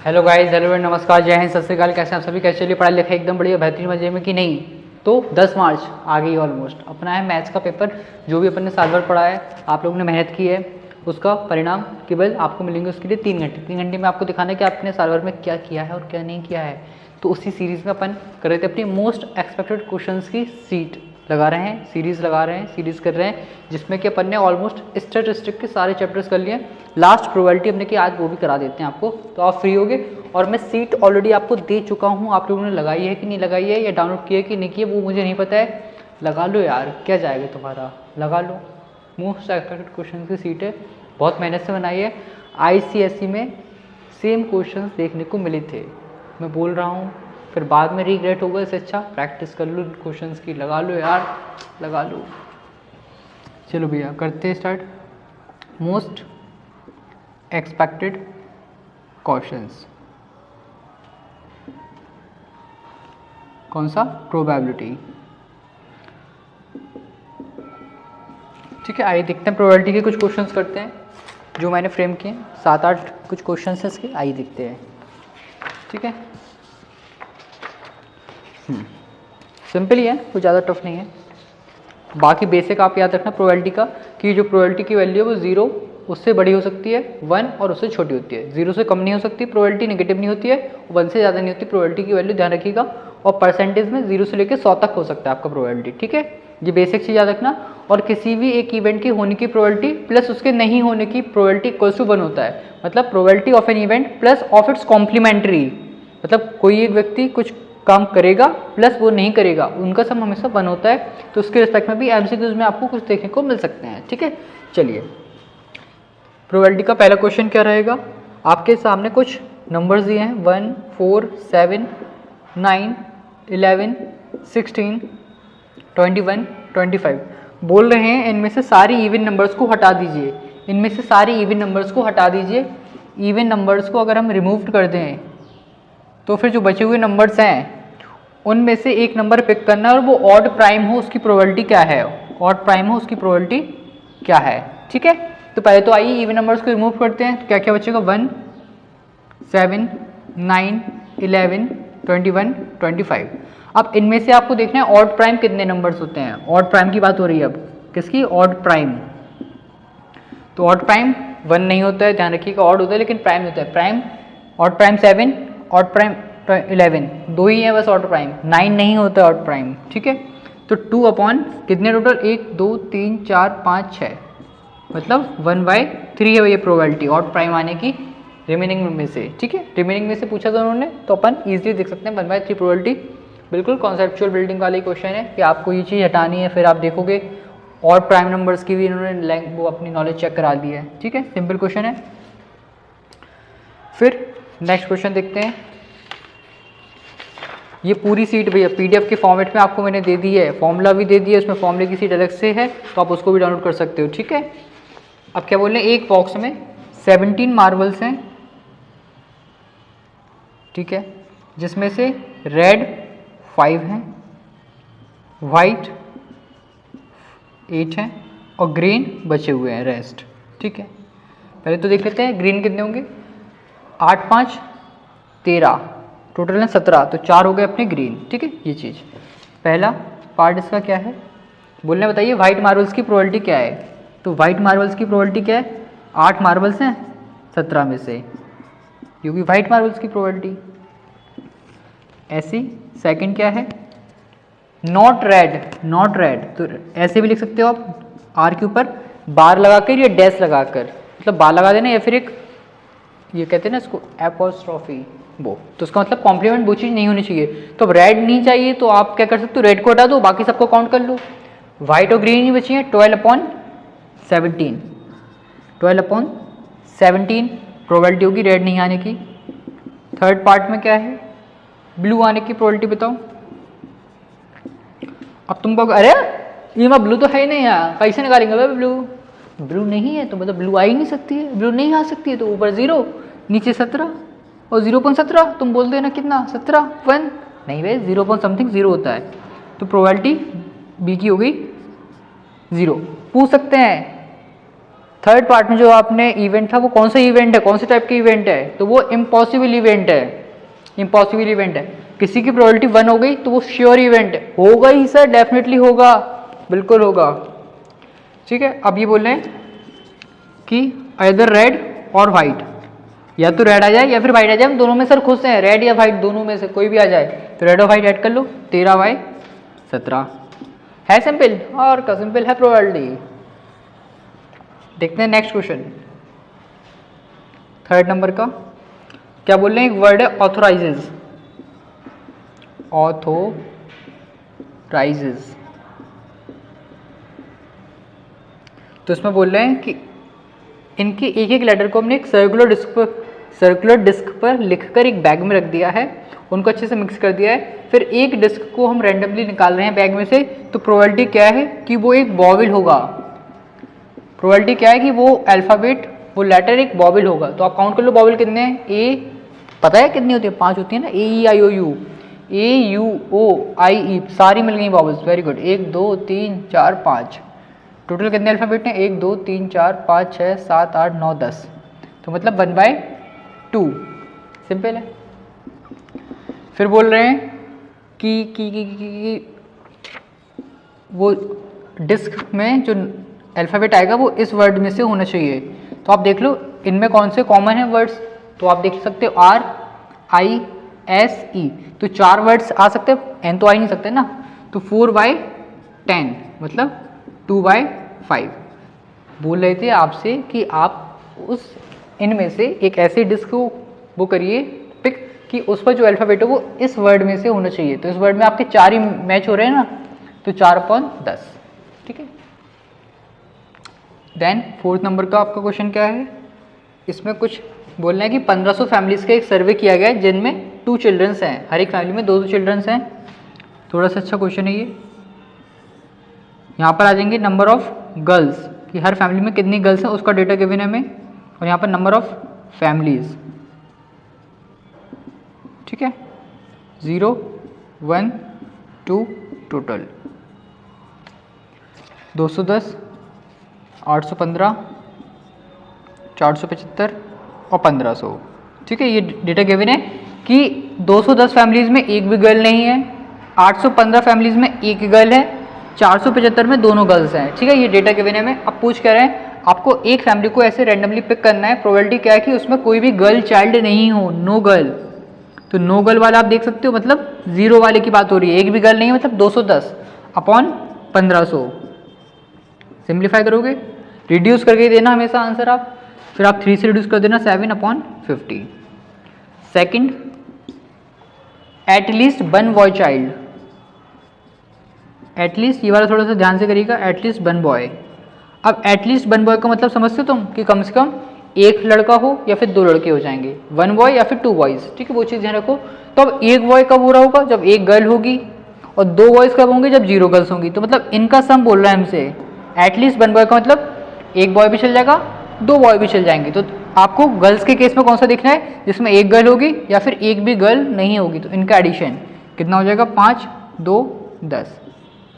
Hello guys, hello नमस्कार, जय हिंद, सत श्री अकाल। कैसे आप सभी? कैसे चलिए पढ़ाई लिखाई एकदम बढ़िया बेहतरीन मजे में कि नहीं? तो 10 मार्च आ गई ऑलमोस्ट। अपना है मैथ्स का पेपर। जो भी अपन ने साल भर पढ़ा है, आप लोगों ने मेहनत की है, उसका परिणाम केवल आपको मिलेंगे उसके लिए 3 घंटे में आपको दिखाना है कि आपने साल भर में क्या किया है और क्या नहीं किया है। तो उसी सीरीज़ में अपन कर रहे थे अपनी मोस्ट एक्सपेक्टेड क्वेश्चंस की सीट लगा रहे हैं, सीरीज़ लगा रहे हैं, सीरीज़ कर रहे हैं, जिसमें कि अपन ने ऑलमोस्ट स्टैटिस्टिक के सारे चैप्टर्स कर लिए। लास्ट प्रोबेबिलिटी हमने की, आज वो भी करा देते हैं आपको, तो आप फ्री होगे। और मैं सीट ऑलरेडी आपको दे चुका हूँ, आप लोगों ने लगाई है कि नहीं लगाई है, या डाउनलोड किया है कि नहीं किया, वो मुझे नहीं पता है। लगा लो यार, क्या जाएगा तुम्हारा, लगा लो। मोस्ट एक्सपेक्टेड क्वेश्चन की सीट है, बहुत मेहनत से बनाई है। ICSE में सेम क्वेश्चन देखने को मिले थे, मैं बोल रहा हूँ, फिर बाद में रिग्रेट होगा। इससे अच्छा प्रैक्टिस कर लो क्वेश्चंस की, लगा लो यार, लगा लो। चलो भैया करते हैं स्टार्ट। मोस्ट एक्सपेक्टेड क्वेश्चंस, कौन सा? प्रोबेबिलिटी। ठीक है, आइए देखते हैं प्रोबेबिलिटी के कुछ क्वेश्चंस करते हैं जो मैंने फ्रेम किए। 7-8 कुछ क्वेश्चंस हैं इसके, आइए देखते हैं। ठीक है, सिंपल ही है, कुछ ज़्यादा टफ नहीं है। बाकी बेसिक आप याद रखना प्रोबेबिलिटी का, कि जो प्रोबेबिलिटी की वैल्यू है वो 0 उससे बड़ी हो सकती है, 1 और उससे छोटी होती है। 0 से कम नहीं हो सकती प्रोबेबिलिटी, नेगेटिव नहीं होती है, 1 से ज़्यादा नहीं होती प्रोबेबिलिटी की वैल्यू, ध्यान रखिएगा। और परसेंटेज में 0 से लेकर 100 तक हो सकता है आपका प्रोबेबिलिटी। ठीक है, ये बेसिक चीज़ याद रखना। और किसी भी एक इवेंट के होने की प्रोबेबिलिटी प्लस उसके नहीं होने की प्रोबेबिलिटी इक्वल्स टू 1 होता है। मतलब probability of an event plus of its complementary, मतलब कोई एक व्यक्ति कुछ काम करेगा प्लस वो नहीं करेगा, उनका सम हमेशा 1 होता है। तो उसके रिस्पेक्ट में भी MCQs में आपको कुछ देखने को मिल सकते हैं। ठीक है, चलिए प्रोबेबिलिटी का पहला क्वेश्चन क्या रहेगा। आपके सामने कुछ नंबर्स दिए हैं, 1, 4, 7, 9, 11, 16, 21, 25। बोल रहे हैं इनमें से सारी इवन नंबर्स को हटा दीजिए, इनमें से सारी इवन नंबर्स को हटा दीजिए। इवन नंबर्स को अगर हम रिमूव कर दें तो फिर जो बचे हुए नंबर्स हैं उनमें से एक नंबर पिक करना है और वो ऑड प्राइम हो, उसकी प्रोबेबिलिटी क्या है, ऑड प्राइम हो उसकी प्रोबेबिलिटी क्या है। ठीक है, तो पहले तो आइए इवन नंबर्स को रिमूव करते हैं। तो क्या क्या बचेगा, 1, 7, 9, 11, 21, 25। अब इनमें से आपको देखना है ऑड प्राइम कितने नंबर्स होते हैं। ऑड प्राइम की बात हो रही है अब, किसकी? Odd prime. तो ऑड प्राइम 1 नहीं होता है, ध्यान रखिएगा, ऑड होता है लेकिन प्राइम होता है। Prime, odd prime 7, odd prime 11, 2 ही है बस ऑड प्राइम, 9 नहीं होता ऑड प्राइम। ठीक है, तो 2 अपॉन कितने टोटल, 1, 2, 3, 4, 5, 6, मतलब 1/3 है ये प्रोबेबिलिटी ऑड प्राइम आने की रिमेनिंग में से। ठीक है, रिमेनिंग में से पूछा था उन्होंने, तो अपन ईजिली देख सकते हैं 1/3 प्रोबेबिलिटी। बिल्कुल कॉन्सेप्चुअल बिल्डिंग वाली क्वेश्चन है कि आपको ये चीज़ हटानी है, फिर आप देखोगे और प्राइम नंबर्स की भी इन्होंने वो अपनी नॉलेज चेक करा दी है। ठीक है, सिंपल क्वेश्चन है। फिर नेक्स्ट क्वेश्चन देखते हैं। ये पूरी सीट भैया PDF के फॉर्मेट में आपको मैंने दे दी है, फॉर्मूला भी दे दिया है, उसमें फॉर्मूले की सीट अलग से है, तो आप उसको भी डाउनलोड कर सकते हो। ठीक है, अब क्या बोल रहे हैं, एक बॉक्स में 17 मार्बल्स हैं। ठीक है, जिसमें से रेड 5 हैं, वाइट 8 हैं और ग्रीन बचे हुए हैं रेस्ट। ठीक है, पहले तो देख लेते हैं ग्रीन कितने होंगे। 8, 5, 13, टोटल है 17, तो 4 हो गए अपने ग्रीन। ठीक है, ये चीज़ पहला पार्ट इसका क्या है बोलने, बताइए वाइट मार्बल्स की प्रोबेबिलिटी क्या है। तो वाइट मार्बल्स की प्रोबेबिलिटी क्या है, 8 मार्बल्स हैं 17 में से, क्योंकि वाइट मार्बल्स की प्रोबेबिलिटी ऐसी। सेकंड क्या है, नॉट रेड, नॉट रेड, तो ऐसे भी लिख सकते हो आप, आर के ऊपर बार लगाकर या डैश लगाकर, मतलब बार लगा देना या फिर एक ये कहते हैं ना इसको एपोस्ट्रोफी, वो, तो उसका मतलब कॉम्प्लीमेंट वो चीज़ नहीं होनी चाहिए। तो अब रेड नहीं चाहिए तो आप क्या कर सकते हो, रेड को हटा दो, बाकी सबको काउंट कर लो। वाइट और ग्रीन ही बची हैं, 12/17, 12/17 प्रोबेबिलिटी होगी रेड नहीं आने की। थर्ड पार्ट में क्या है, ब्लू आने की प्रोबेबिलिटी बताओ। अब तुम कहोगे अरे ये मैं ब्लू तो है ही नहीं यार, कैसे निकालेंगे भाई ब्लू, ब्लू नहीं है तो मतलब ब्लू आ ही नहीं सकती है, ब्लू नहीं आ सकती है, तो ऊपर 0 नीचे 17 और 0.17, तुम बोलते हो ना कितना 17, 1 नहीं भाई 0 समथिंग 0 होता है, तो प्रोबेबिलिटी बी की हो गई 0। पूछ सकते हैं थर्ड पार्ट में जो आपने इवेंट था वो कौन सा इवेंट है, कौन से टाइप के इवेंट है, तो वो इम्पॉसिबल इवेंट है, इम्पॉसिबल इवेंट है। किसी की प्रोबेबिलिटी 1 हो गई तो वो श्योर इवेंट है, होगा ही सर, डेफिनेटली होगा, बिल्कुल होगा। ठीक है, अब ये बोल रहे हैं कि आइदर रेड और वाइट, या तो रेड आ जाए या फिर वाइट आ जाए, हम दोनों में सर खुश हैं, रेड या वाइट दोनों में से कोई भी आ जाए, तो रेड और वाइट ऐड कर लो, 13/17 है सिंपल, और का सिंपल है प्रोबेबिलिटी। देखते हैं नेक्स्ट क्वेश्चन, थर्ड नंबर का क्या बोल रहे हैं, एक वर्ड है ऑथोराइजेज, ऑथोराइजेज, तो इसमें बोल रहे हैं कि इनके एक एक लेटर को हमने एक सर्कुलर डिस्क पर लिखकर एक बैग में रख दिया है, उनको अच्छे से मिक्स कर दिया है, फिर एक डिस्क को हम रैंडमली निकाल रहे हैं बैग में से, तो प्रोबेबिलिटी क्या है कि वो एक वॉवेल होगा, प्रोबेबिलिटी क्या है कि वो अल्फ़ाबेट, वो लेटर एक वॉवेल होगा। तो आप काउंट कर लो वॉवेल कितने हैं, ए पता है कितनी होती है, 5 होती है ना, AEIOU, AUOIE सारी मिल गई वॉवेल्स, वेरी गुड, 1 2 3 4 5, टोटल कितने अल्फ़ाबेट हैं, 1 2 3 4 5 6 7 8 9 10, तो मतलब 1/2, सिंपल है। फिर बोल रहे हैं कि वो डिस्क में जो अल्फ़ाबेट आएगा वो इस वर्ड में से होना चाहिए, तो आप देख लो इनमें कौन से कॉमन है वर्ड्स, तो आप देख सकते हो RISE, तो 4 वर्ड्स आ सकते हैं, N तो आ ही नहीं सकते ना, तो 4/10 मतलब 2/5। बोल रहे थे आपसे कि आप उस इनमें से एक ऐसी डिस्क को वो करिए पिक कि उस पर जो अल्फ़ाबेट है वो इस वर्ड में से होना चाहिए, तो इस वर्ड में आपके 4 ही मैच हो रहे हैं ना, तो 4/10, ठीक है। देन फोर्थ नंबर का आपका क्वेश्चन क्या है, इसमें कुछ बोलना है कि 1500 फैमिलीज़ का एक सर्वे किया गया है जिनमें 2 चिल्ड्रंस हैं, हर एक फैमिली में 2 चिल्ड्रंस हैं, थोड़ा सा अच्छा क्वेश्चन है ये। यहाँ पर आ जाएंगे नंबर ऑफ गर्ल्स, कि हर फैमिली में कितनी गर्ल्स हैं उसका डेटा गिवन है हमें, और यहाँ पर नंबर ऑफ फैमिलीज़, ठीक है, 0 1 2 टोटल 210 815 475 और 1500, ठीक है। ये डेटा गिवन है कि 210 फैमिलीज़ में एक भी गर्ल नहीं है, 815 फैमिलीज़ में एक गर्ल है, 475 में दोनों गर्ल्स हैं, ठीक है, ये डेटा गिवन है हमें। अब पूछ कर रहे हैं आपको एक फैमिली को ऐसे रैंडमली पिक करना है, प्रोबेबिलिटी क्या है कि उसमें कोई भी गर्ल चाइल्ड नहीं हो, नो गर्ल, तो नो गर्ल वाला आप देख सकते हो, मतलब 0 वाले की बात हो रही है, एक भी गर्ल नहीं है, मतलब 210 अपॉन 1500, सिंप्लीफाई करोगे, रिड्यूस करके देना हमेशा आंसर आप, फिर आप 3 से रिड्यूस कर देना 7/50। Second, at least 1 boy child, at least ये वाला थोड़ा सा ध्यान से करिएगा, एटलीस्ट 1 बॉय। अब एटलीस्ट 1 बॉय का मतलब समझते हो तुम कि कम से कम एक लड़का हो या फिर 2 लड़के हो जाएंगे, 1 बॉय या फिर 2 बॉयज़, ठीक है, वो चीज़ ध्यान रखो। तो अब एक बॉय कब हो रहा होगा, जब एक गर्ल होगी, और 2 बॉयज़ कब होंगे, जब 0 गर्ल्स होंगी, तो मतलब इनका सम बोल रहा है हमसे, एटलीस्ट 1 बॉय का मतलब एक बॉय भी चल जाएगा, 2 बॉय भी चल जाएंगे। तो आपको गर्ल्स के केस में कौन सा देखना है, जिसमें एक गर्ल होगी या फिर एक भी गर्ल नहीं होगी, तो इनका एडिशन कितना हो जाएगा, 5 2 10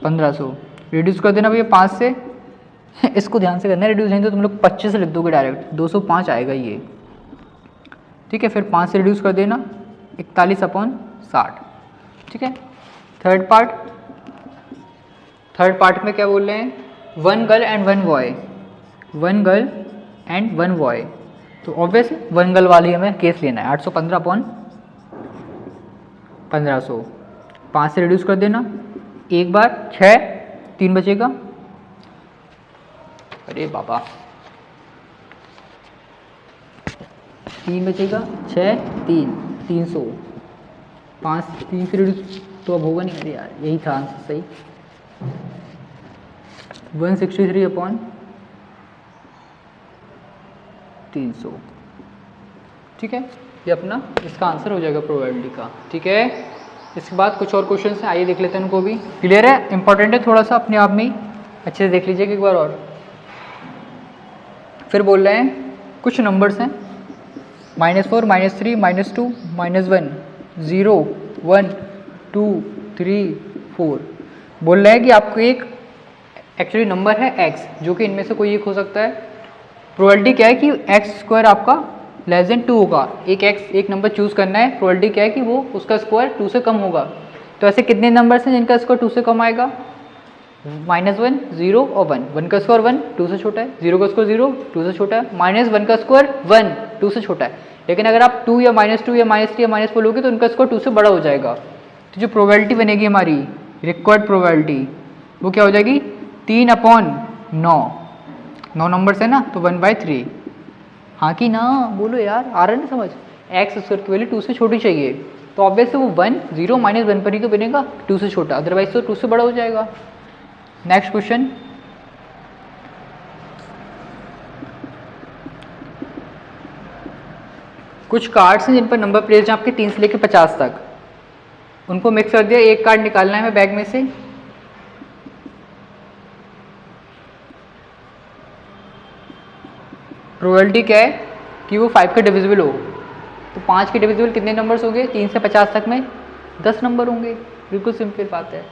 1500, रिड्यूस कर देना भैया 5 से इसको ध्यान से करना है, रिड्यूस नहीं तो तुम लोग 25 से लिख दोगे डायरेक्ट, 205 आएगा ये, ठीक है, फिर 5 से रिड्यूस कर देना 41/60, ठीक है। थर्ड पार्ट में क्या बोल रहे हैं, 1 girl and 1 boy, 1 girl and 1 boy, तो ऑब्वियस 1 गर्ल वाली हमें केस लेना है, 815/1500, 5 से रिड्यूस कर देना, एक बार 6 3 बचेगा, अरे बाबा 3 बचेगा, 6 3 300, 5 3 से रिड्यूस तो अब होगा नहीं, अरे यार यही था आंसर सही, 163/300, ठीक है, ये अपना इसका आंसर हो जाएगा प्रोबेबिलिटी का, ठीक है। इसके बाद कुछ और क्वेश्चन हैं, आइए देख लेते हैं उनको भी, क्लियर है, इंपॉर्टेंट है थोड़ा सा, अपने आप में ही अच्छे से देख लीजिएगा एक बार और। फिर बोल रहे हैं कुछ नंबर्स हैं, -4 -3 -2 -1 0 1 2 3 4, बोल रहे हैं कि आपको एक एक्चुअली नंबर है x, जो कि इनमें से कोई एक हो सकता है, प्रोबेबिलिटी क्या है कि एक्स स्क्वायर आपका लेस देन 2 होगा। एक नंबर चूज़ करना है, प्रोबेबिलिटी क्या है कि वो उसका स्क्वायर 2 से कम होगा। तो ऐसे कितने नंबर्स हैं जिनका स्क्वायर 2 से कम आएगा? -1, 0 और 1। 1 का स्क्वायर 1, 2 से छोटा है। 0 का स्क्वायर 0, 2 से छोटा है। -1 का स्क्वायर 1, 2 से छोटा है। लेकिन अगर आप 2 या -2 या -3 या -4 लोगे तो उनका स्क्वायर 2 से बड़ा हो जाएगा। तो जो प्रोबेबिलिटी बनेगी हमारी रिक्वायर्ड प्रोबेबिलिटी वो क्या हो जाएगी? 3/9। 9 नंबर्स है ना, तो 1/3। हाँ कि ना? बोलो यार, आ रहा है ना समझ? एक्स स्क्वायर की वैल्यू 2 से छोटी चाहिए, तो ऑब्वियसली वो 1, 0, -1 पर ही तो बनेगा, 2 से छोटा, अदरवाइज तो 2 से बड़ा हो जाएगा। नेक्स्ट क्वेश्चन, कुछ कार्ड्स हैं जिन पर नंबर प्लेट्स हैं आपके 3 से लेकर 50 तक, उनको मिक्स कर दिया। एक कार्ड निकालना है हमें बैग में से। प्रोबेबिलिटी क्या है कि वो 5 का डिविजिबल हो। तो 5 के डिविजिबल कितने नंबर्स होंगे? 3 से 50 तक में 10 नंबर होंगे। बिल्कुल सिंपल बात है,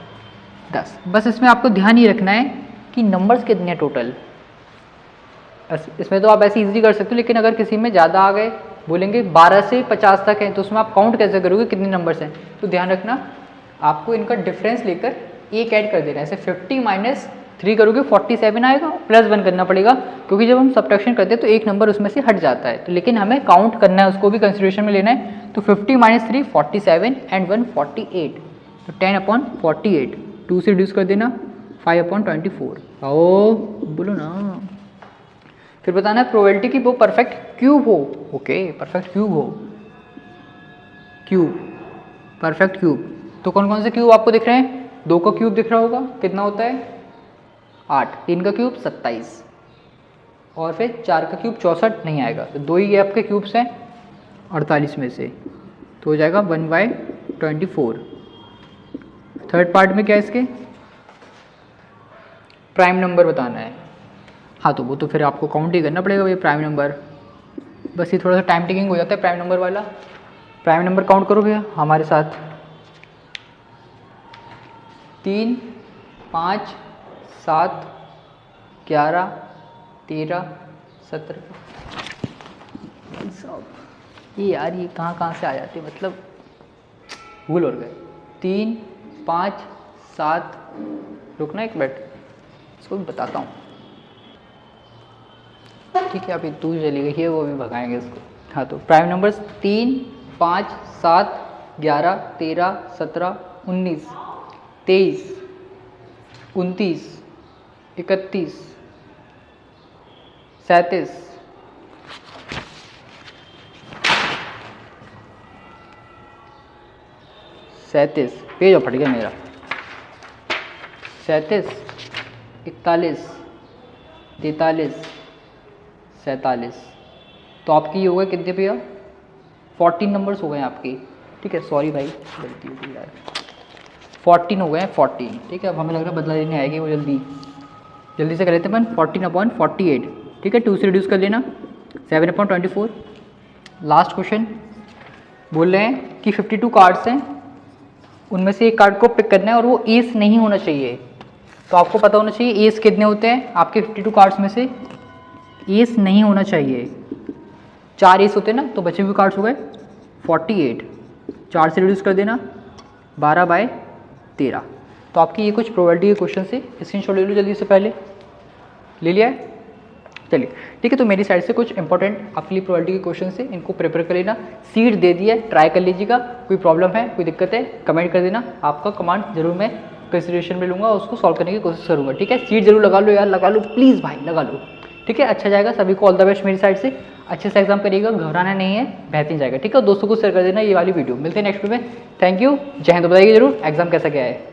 10। बस इसमें आपको ध्यान ये रखना है कि नंबर्स कितने हैं टोटल। इसमें तो आप ऐसे इजीली कर सकते हो, लेकिन अगर किसी में ज़्यादा आ गए, बोलेंगे 12 से 50 तक है, तो उसमें आप काउंट कैसे करोगे कितने नंबर्स हैं? तो ध्यान रखना, आपको इनका डिफरेंस लेकर एक ऐड कर देना है। ऐसे 50 - 3 करोगे 47 आएगा, +1 करना पड़ेगा, क्योंकि जब हम सब्ट्रैक्शन करते हैं तो एक नंबर उसमें से हट जाता है। तो लेकिन हमें काउंट करना है, उसको भी कंसिडरेशन में लेना है। तो 50 - 3 47 एंड 1 48। तो 10/48, 2 से रिड्यूस कर देना, 5/24। आओ बोलो ना। फिर बताना है प्रोबेबिलिटी की वो परफेक्ट क्यूब हो। ओके, परफेक्ट क्यूब हो, क्यूब, परफेक्ट क्यूब। तो कौन कौन से क्यूब आपको दिख रहे हैं? 2 का क्यूब दिख रहा होगा, कितना होता है? 8। 3 का क्यूब 27, और फिर 4 का क्यूब 64 नहीं आएगा, तो 2 ही आपके क्यूब्स हैं 48 में से, तो हो जाएगा 1/24। थर्ड पार्ट में क्या है इसके? प्राइम नंबर बताना है। हाँ, तो वो तो फिर आपको काउंट ही करना पड़ेगा ये प्राइम नंबर। बस ये थोड़ा सा टाइम टेकिंग हो जाता है प्राइम नंबर वाला। प्राइम नंबर काउंट करो भैया हमारे साथ। 3, 5, 7, 11, 13, 17। ये यार ये कहाँ से आ जाते, मतलब भूल हो गए। 3, 5, 7, रुकना एक मिनट, इसको भी बताता हूँ। ठीक है, अभी 2 चली गई है, वो भी भगाएंगे इसको। हाँ, तो प्राइम नंबर्स 3, 5, 7, 11, 13, 17, 19, 23, 29, 31, 37, 37, पेज फट गया मेरा। 37, 41, 43, 47। तो आपकी ये हो गए कितने भैया? 14 नंबर्स हो गए हैं आपकी। ठीक है, सॉरी भाई, गलती हो गई यार। 14 हो गए हैं, 14। ठीक है, अब हमें लग रहा है बदला लेने आएगी वो, जल्दी से कर लेते हैं। 14/48। ठीक है, 2 से रिड्यूस कर लेना, 7/24। लास्ट क्वेश्चन बोल रहे हैं कि 52 कार्ड्स हैं, उनमें से एक कार्ड को पिक करना है और वो एस नहीं होना चाहिए। तो आपको पता होना चाहिए एस कितने होते हैं आपके 52 कार्ड्स में से। एस नहीं होना चाहिए, 4 एस होते हैं ना, तो बचे हुए कार्ड्स हो गए 48। 4 से रिड्यूस कर देना, 12/13। तो आपकी ये कुछ प्रोबेबिलिटी के क्वेश्चन से स्क्रीनशॉट ले लो जल्दी से, पहले ले लिया है। चलिए ठीक है, तो मेरी साइड से कुछ इंपॉर्टेंट आपके लिए प्रोबेबिलिटी के क्वेश्चन से, इनको प्रिपेयर कर लेना। सीट दे दिया है, ट्राई कर लीजिएगा। कोई प्रॉब्लम है, कोई दिक्कत है, कमेंट कर देना। आपका कमांड जरूर मैं कंसिडरेशन में लूँगा, उसको सॉल्व करने की कोशिश करूँगा। ठीक है, सीट जरूर लगा लो यार, लगा लो प्लीज़ भाई, लगा लो। ठीक है, अच्छा जाएगा। सभी को ऑल द बेस्ट मेरी साइड से। अच्छे से एग्जाम करिएगा, घबराना नहीं है, बेहतरीन जाएगा। ठीक है, दोस्तों को शेयर कर देना ये वाली वीडियो। मिलते हैं नेक्स्ट वीडियो में। थैंक यू, जय हिंद। बताइए जरूर एग्जाम कैसा गया है।